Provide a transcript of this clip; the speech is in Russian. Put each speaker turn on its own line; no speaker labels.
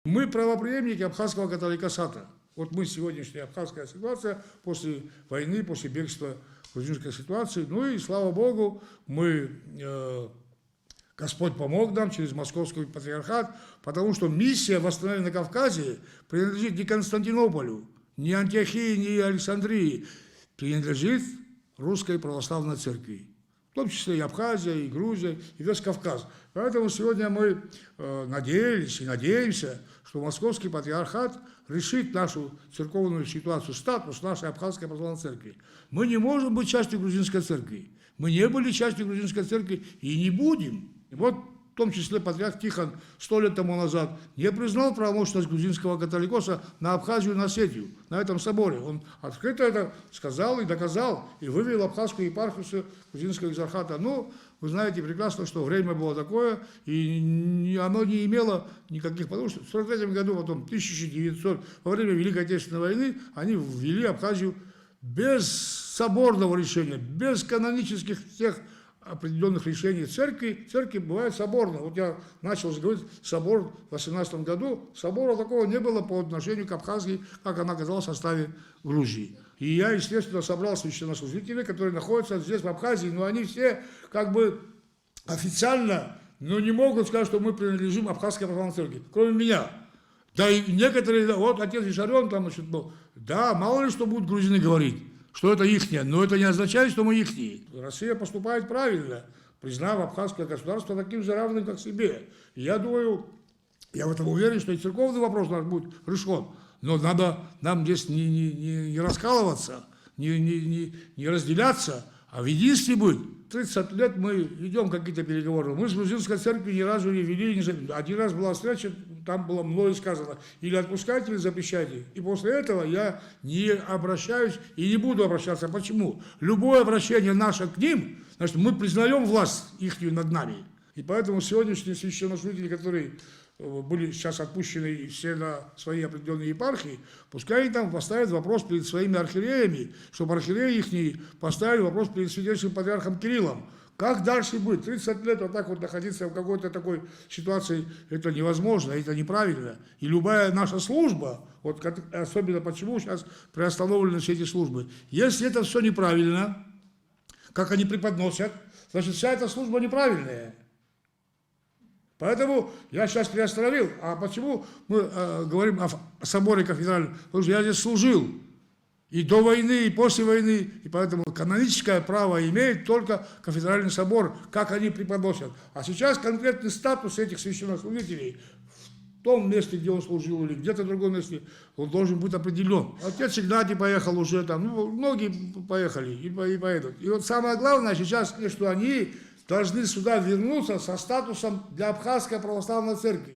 Мы правопреемники абхазского католикосата. Вот мы сегодняшняя абхазская ситуация после войны, после бегства грузинской ситуации. Ну и слава Богу, Господь помог нам через Московский патриархат, потому что миссия восстановления на Кавказе принадлежит не Константинополю, не Антиохии, не Александрии, принадлежит Русской Православной Церкви. В том числе и Абхазия, и Грузия, и весь Кавказ. Поэтому сегодня мы надеялись и надеемся, что Московский патриархат решит нашу церковную ситуацию, статус нашей Абхазской православной церкви. Мы не можем быть частью грузинской церкви. Мы не были частью грузинской церкви и не будем. И вот в том числе патриарх Тихон 100 лет тому назад не признал правомощность грузинского католикоса на Абхазию и на Осетию, на этом соборе. Он открыто это сказал и доказал, и вывел абхазскую епархию грузинского экзархата. Но вы знаете прекрасно, что время было такое, и оно не имело никаких, потому что в 1943 году, потом 1900, во время Великой Отечественной войны, они ввели Абхазию без соборного решения, без канонических тех определенных решений церкви. Церкви бывает соборно. Вот я начал говорить собор в 18 году. Собора такого не было по отношению к Абхазии, как она оказалась в составе Грузии. И я, естественно, собрал священнослужителей, которые находятся здесь, в Абхазии, но они все как бы официально, но не могут сказать, что мы принадлежим Абхазской православной церкви, кроме меня. Да и некоторые, вот отец Вишарен там, значит, был, да, мало ли что будут грузины говорить, что это ихнее, но это не означает, что мы ихние. Россия поступает правильно, признав абхазское государство таким же равным, как себе. И я думаю, я в этом уверен, что и церковный вопрос наш будет решен. Но надо нам здесь не раскалываться, не разделяться, а в единстве быть. 30 лет мы ведем какие-то переговоры. Мы с грузинской церковью ни разу не вели, один раз была встреча, там было мною сказано, или отпускайте, или запрещайте. И после этого я не обращаюсь и не буду обращаться. Почему? Любое обращение наше к ним, значит, мы признаем власть их над нами. И поэтому сегодняшние священнослужители, которые были сейчас отпущены все на свои определенные епархии, пускай они там поставят вопрос перед своими архиереями, чтобы архиереи их поставили вопрос перед святейшим патриархом Кириллом. Как дальше быть? 30 лет вот так вот находиться в какой-то такой ситуации, это невозможно, это неправильно. И любая наша служба, вот особенно почему сейчас приостановлены все эти службы, если это все неправильно, как они преподносят, значит вся эта служба неправильная. Поэтому я сейчас приостановил. А почему мы говорим о соборе кафедральном? Потому что я здесь служил и до войны, и после войны. И поэтому каноническое право имеет только кафедральный собор, как они преподносят. А сейчас конкретный статус этих священнослужителей в том месте, где он служил, или где-то в другом месте, он должен быть определен. Отец Игнатий поехал уже там, ну, многие поехали и поедут. И вот самое главное сейчас, что они должны сюда вернуться со статусом для Абхазской православной церкви.